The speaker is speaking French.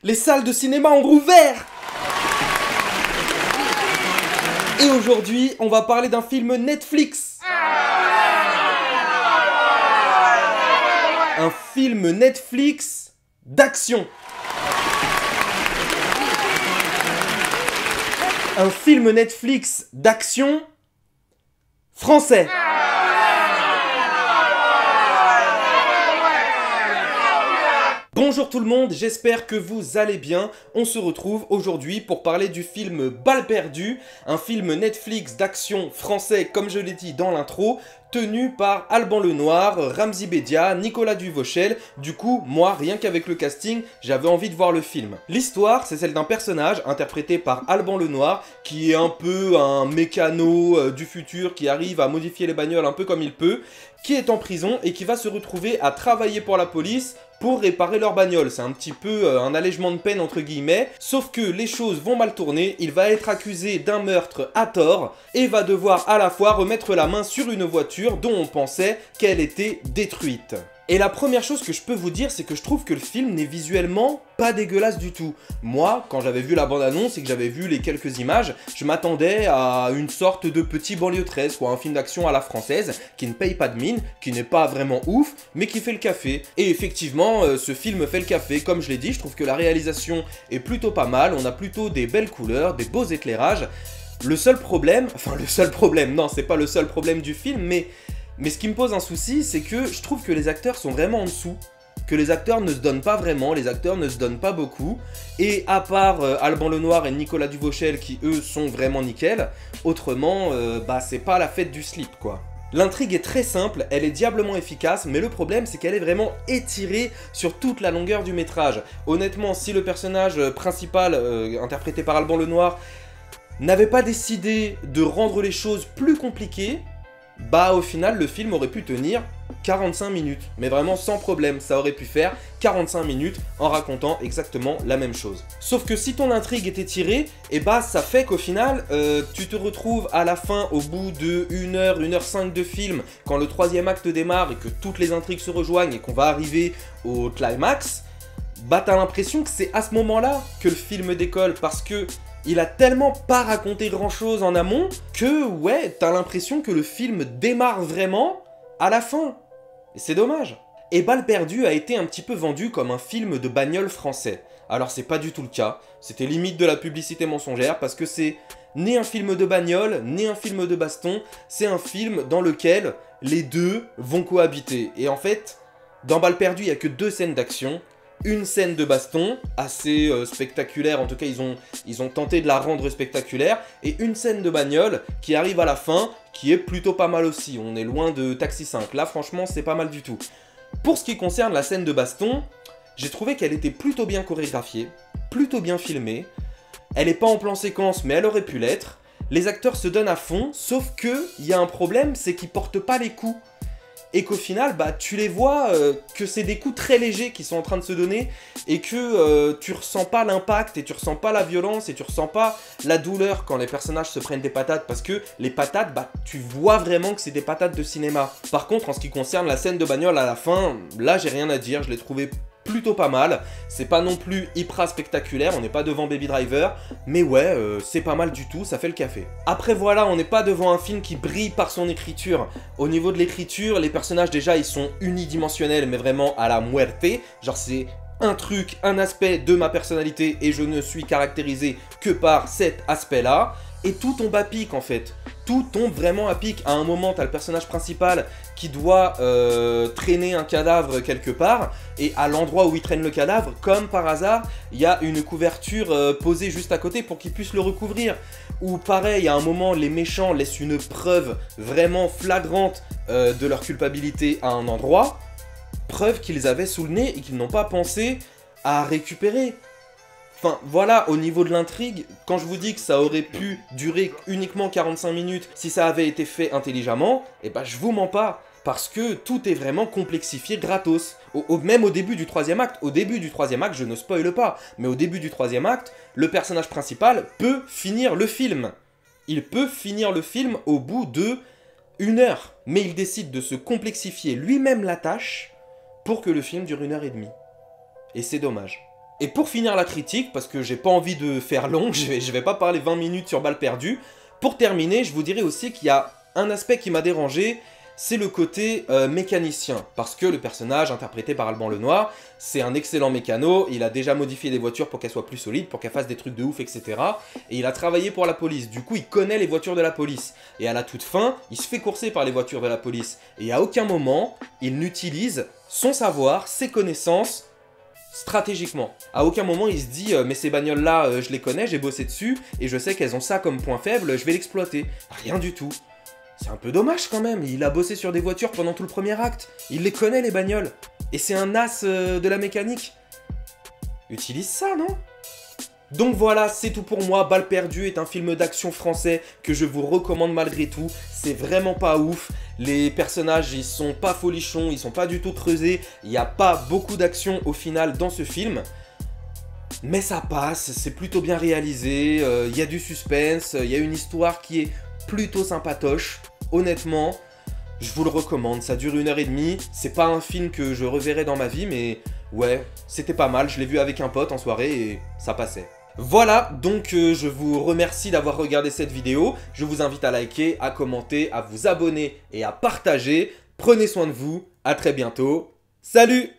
Les salles de cinéma ont rouvert! Et aujourd'hui, on va parler d'un film Netflix. Un film Netflix d'action. Un film Netflix d'action français. Bonjour tout le monde, j'espère que vous allez bien. On se retrouve aujourd'hui pour parler du film Balles perdues, un film Netflix d'action français, comme je l'ai dit dans l'intro, tenu par Alban Lenoir, Ramzy Bedia, Nicolas Duvauchel. Du coup, moi, rien qu'avec le casting, j'avais envie de voir le film. L'histoire, c'est celle d'un personnage interprété par Alban Lenoir, qui est un peu un mécano du futur, qui arrive à modifier les bagnoles un peu comme il peut, qui est en prison et qui va se retrouver à travailler pour la police pour réparer leur bagnole. C'est un petit peu un allègement de peine entre guillemets, sauf que les choses vont mal tourner, il va être accusé d'un meurtre à tort et va devoir à la fois remettre la main sur une voiture dont on pensait qu'elle était détruite. Et la première chose que je peux vous dire, c'est que je trouve que le film n'est visuellement pas dégueulasse du tout. Moi, quand j'avais vu la bande-annonce et que j'avais vu les quelques images, je m'attendais à une sorte de petit banlieue 13, quoi, un film d'action à la française, qui ne paye pas de mine, qui n'est pas vraiment ouf, mais qui fait le café. Et effectivement, ce film fait le café, comme je l'ai dit, je trouve que la réalisation est plutôt pas mal, on a plutôt des belles couleurs, des beaux éclairages. Le seul problème, non, c'est pas le seul problème du film, mais ce qui me pose un souci, c'est que je trouve que les acteurs sont vraiment en dessous. Que les acteurs ne se donnent pas vraiment, les acteurs ne se donnent pas beaucoup. Et à part Alban Lenoir et Nicolas Duvauchel qui eux sont vraiment nickel, autrement, c'est pas la fête du slip quoi. L'intrigue est très simple, elle est diablement efficace, mais le problème c'est qu'elle est vraiment étirée sur toute la longueur du métrage. Honnêtement, si le personnage principal, interprété par Alban Lenoir, n'avait pas décidé de rendre les choses plus compliquées, au final le film aurait pu tenir 45 minutes, mais vraiment sans problème, ça aurait pu faire 45 minutes en racontant exactement la même chose. Sauf que si ton intrigue est étirée, ça fait qu'au final, tu te retrouves à la fin, au bout de 1h, 1h05 de film, quand le troisième acte démarre et que toutes les intrigues se rejoignent et qu'on va arriver au climax, t'as l'impression que c'est à ce moment-là que le film décolle, parce que il a tellement pas raconté grand chose en amont que ouais, t'as l'impression que le film démarre vraiment à la fin. Et c'est dommage. Et Balles perdues a été un petit peu vendu comme un film de bagnole français. Alors c'est pas du tout le cas, c'était limite de la publicité mensongère parce que c'est ni un film de bagnole, ni un film de baston, c'est un film dans lequel les deux vont cohabiter. Et en fait, dans Balles perdues, il y a que 2 scènes d'action. Une scène de baston, assez spectaculaire, en tout cas ils ont tenté de la rendre spectaculaire, et une scène de bagnole qui arrive à la fin, qui est plutôt pas mal aussi, on est loin de Taxi 5, là franchement c'est pas mal du tout. Pour ce qui concerne la scène de baston, j'ai trouvé qu'elle était plutôt bien chorégraphiée, plutôt bien filmée, elle est pas en plan séquence mais elle aurait pu l'être, les acteurs se donnent à fond, sauf que il y a un problème, c'est qu'ils portent pas les coups. Et qu'au final, tu les vois que c'est des coups très légers qui sont en train de se donner et que tu ressens pas l'impact et tu ressens pas la violence et tu ressens pas la douleur quand les personnages se prennent des patates parce que les patates, tu vois vraiment que c'est des patates de cinéma. Par contre, en ce qui concerne la scène de bagnole à la fin, là j'ai rien à dire, je l'ai trouvé plutôt pas mal, c'est pas non plus hyper spectaculaire, on n'est pas devant Baby Driver, mais ouais, c'est pas mal du tout, ça fait le café. Après voilà, on n'est pas devant un film qui brille par son écriture. Au niveau de l'écriture, les personnages déjà ils sont unidimensionnels, mais vraiment à la muerte, genre c'est un truc, un aspect de ma personnalité et je ne suis caractérisé que par cet aspect-là, et tout tombe à pic en fait. Tout tombe vraiment à pic. À un moment, t'as le personnage principal qui doit traîner un cadavre quelque part, et à l'endroit où il traîne le cadavre, comme par hasard, il y a une couverture posée juste à côté pour qu'il puisse le recouvrir. Ou pareil, à un moment, les méchants laissent une preuve vraiment flagrante de leur culpabilité à un endroit, preuve qu'ils avaient sous le nez et qu'ils n'ont pas pensé à récupérer. Enfin, voilà, au niveau de l'intrigue, quand je vous dis que ça aurait pu durer uniquement 45 minutes si ça avait été fait intelligemment, je vous mens pas, parce que tout est vraiment complexifié gratos. Même au début du troisième acte, je ne spoile pas, mais au début du troisième acte, le personnage principal peut finir le film. Il peut finir le film au bout de 1 heure, mais il décide de se complexifier lui-même la tâche pour que le film dure 1h30. Et c'est dommage. Et pour finir la critique, parce que j'ai pas envie de faire long, je vais pas parler 20 minutes sur Balles perdues, pour terminer, je vous dirais aussi qu'il y a un aspect qui m'a dérangé, c'est le côté mécanicien, parce que le personnage interprété par Alban Lenoir, c'est un excellent mécano, il a déjà modifié des voitures pour qu'elles soient plus solides, pour qu'elles fassent des trucs de ouf, etc. Et il a travaillé pour la police, du coup il connaît les voitures de la police. Et à la toute fin, il se fait courser par les voitures de la police. Et à aucun moment, il n'utilise son savoir, ses connaissances, stratégiquement. À aucun moment il se dit mais ces bagnoles là je les connais, j'ai bossé dessus et je sais qu'elles ont ça comme point faible, je vais l'exploiter. Rien du tout. C'est un peu dommage quand même, il a bossé sur des voitures pendant tout le premier acte, il les connaît les bagnoles. Et c'est un as de la mécanique. Utilise ça, non? Donc voilà, c'est tout pour moi. Balles perdues est un film d'action français que je vous recommande malgré tout. C'est vraiment pas ouf. Les personnages, ils sont pas folichons, ils sont pas du tout creusés. Il n'y a pas beaucoup d'action au final dans ce film. Mais ça passe, c'est plutôt bien réalisé. Il y a du suspense, il y a une histoire qui est plutôt sympatoche. Honnêtement, je vous le recommande. Ça dure 1h30. C'est pas un film que je reverrai dans ma vie, mais ouais, c'était pas mal. Je l'ai vu avec un pote en soirée et ça passait. Voilà, donc je vous remercie d'avoir regardé cette vidéo. Je vous invite à liker, à commenter, à vous abonner et à partager. Prenez soin de vous. À très bientôt. Salut!